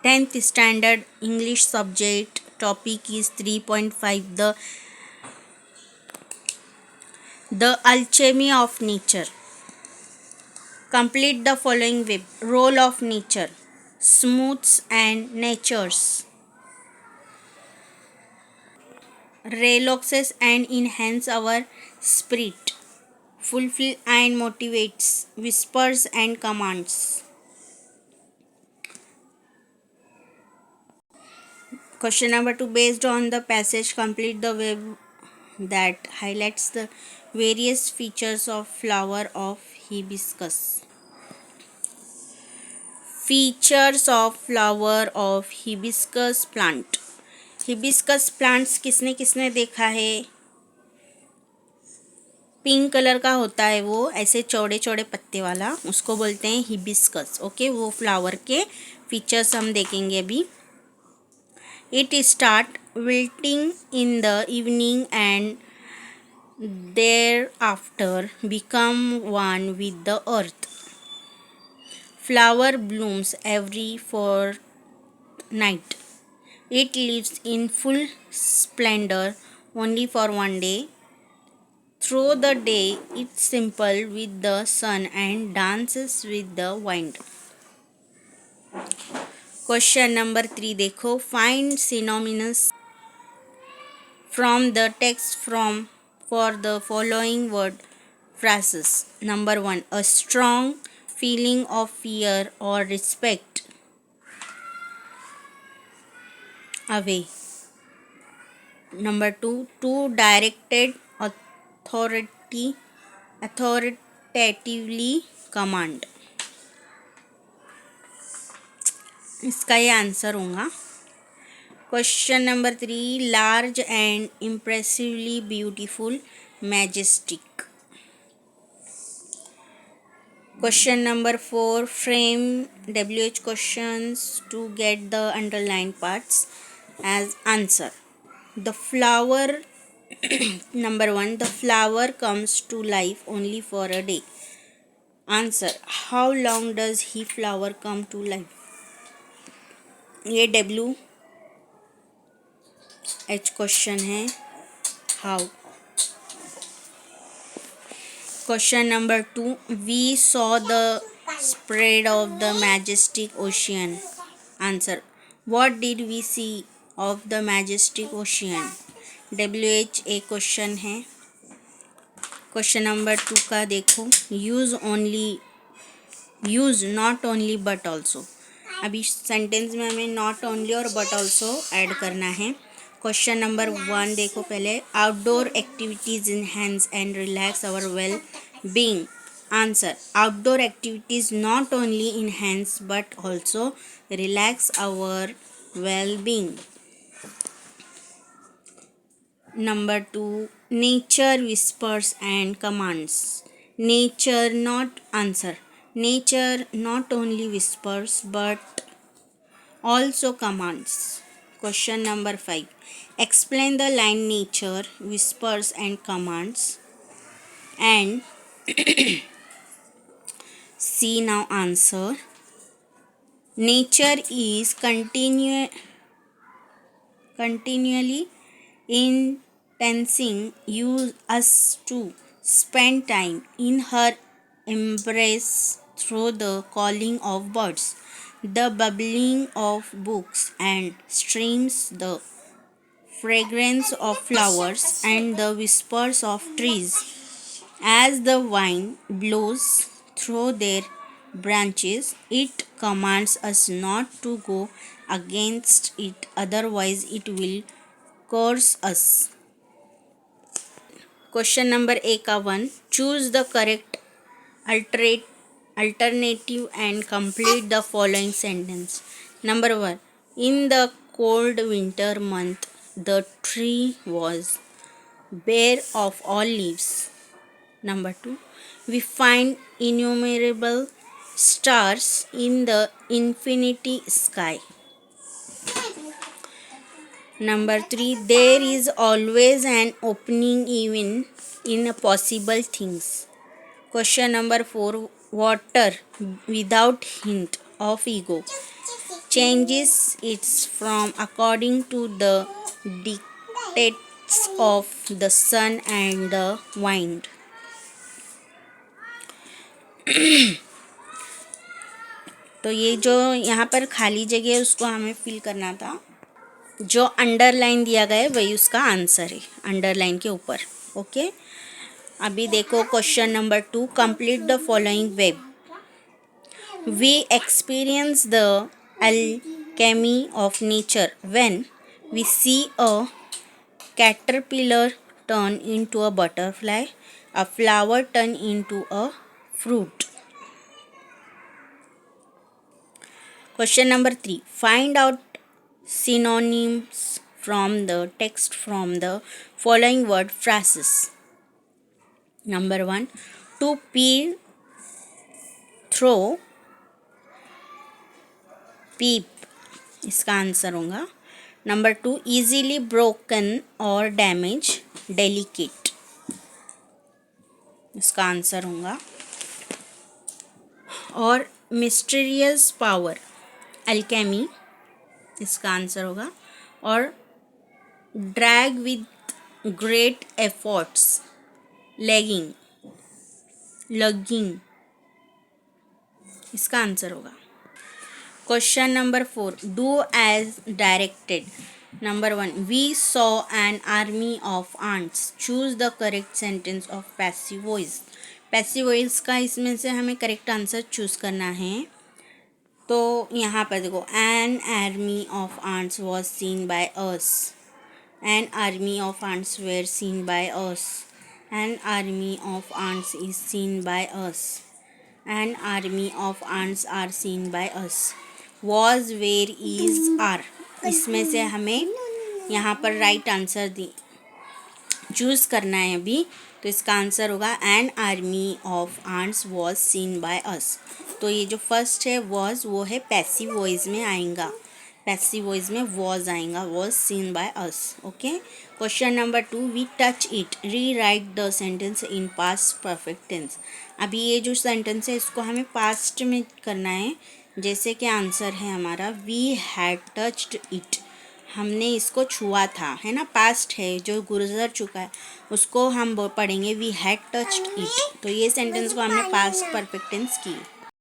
10th standard English subject. Topic is 3.5, the Alchemy of Nature. Complete the following web. Role of nature: smooths and natures, relaxes and enhance our spirit, fulfill and motivates, whispers and commands. Question number 2. Based on the passage, complete the web that highlights the various features of flower of hibiscus. Features of flower of hibiscus plant. Hibiscus plants किसने किसने देखा है? Pink colour का होता है वो, ऐसे चौड़े चौड़े पत्ते वाला, उसको बोलते हैं हिबिस्कस. ओके, वो फ्लावर के फीचर्स हम देखेंगे अभी. It start wilting in the evening and thereafter become one with the earth. Flower blooms every fortnight. It lives in full splendor only for one day. Through the day it's simple with the sun and dances with the wind. Question number 3 देखो. Find synonyms from the text for the following word phrases. Number 1, a strong feeling of fear or respect. Away. Number 2, to directed authoritatively command. इसका ये answer होगा. Question number 3, large and impressively beautiful, majestic. Question number 4, frame WH questions to get the underlined parts as answer. The flower number 1, the flower comes to life only for a day. Answer, how long does he flower come to life? ये WH question है. How. Question number 2, we saw the spread of the majestic ocean. Answer, what did we see of the majestic ocean? WH एक question है. Question number 2 का देखो. Use not only but also. अभी sentence में हमें not only और but also add करना है. क्वेश्चन नंबर 1 देखो पहले. Outdoor activities enhance and relax our well being. Answer, outdoor activities not only enhance but also relax our well being. Number 2, nature whispers and commands. Nature not answer. Nature not only whispers but also commands. Question number 5, explain the line nature whispers and commands and see now answer. Nature is continually intensing us to spend time in her embrace through the calling of birds, the bubbling of brooks and streams, the fragrance of flowers and the whispers of trees. As the wind blows through their branches, it commands us not to go against it, otherwise it will curse us. Question number 1, choose the correct alternative and complete the following sentence. Number 1, in the cold winter month the tree was bare of all leaves. Number 2, we find innumerable stars in the infinity sky. Number 3, there is always an opening even in possible things. Question number 4, water without hint of ego. changes its from according to the dictates of the sun and the wind. तो ये जो यहाँ पर खाली जगह है उसको हमें फिल करना था. जो अंडरलाइन दिया गया है वही उसका आंसर है, अंडरलाइन के ऊपर. ओके, अभी देखो question number 2. Complete the following web. We experience the alchemy of nature when we see a caterpillar turn into a butterfly, a flower turn into a fruit. Question number 3. Find out synonyms from the text from the following word phrases. Number 1. To peer through, peep, इसका answer होगा. नंबर 2. easily broken और damage, delicate, इसका answer होगा. और mysterious power, alchemy, इसका answer होगा. और drag with great efforts, lagging, lugging, इसका आंसर होगा. Question number 4. Do as directed. Number 1. We saw an army of ants. Choose the correct sentence of passive voice. Passive voice का इसमें से हमें correct answer choose करना है. तो यहाँ पर देखो, an army of ants was seen by us. An army of ants were seen by us. An army of ants is seen by us. An army of ants are seen by us. Was, were, is, are, इसमें से हमें यहाँ पर right answer choose करना है अभी. तो इसका आंसर होगा an army of ants was seen by us. तो ये जो फर्स्ट है वॉज, वो है पैसिव वॉइस में आएगा. पैसिव वॉइस में वॉज आएगा, was seen by us. Okay. Question number 2. We touch it. Rewrite the sentence in past perfect tense. अभी ये जो सेंटेंस है इसको हमें पास्ट में करना है. जैसे कि आंसर है हमारा वी हैड टच्ड इट. हमने इसको छुआ था, है ना. पास्ट है जो गुजर चुका है उसको हम पढ़ेंगे वी हैड टच्ड इट. तो ये सेंटेंस को हमने पास्ट परफेक्ट टेंस की.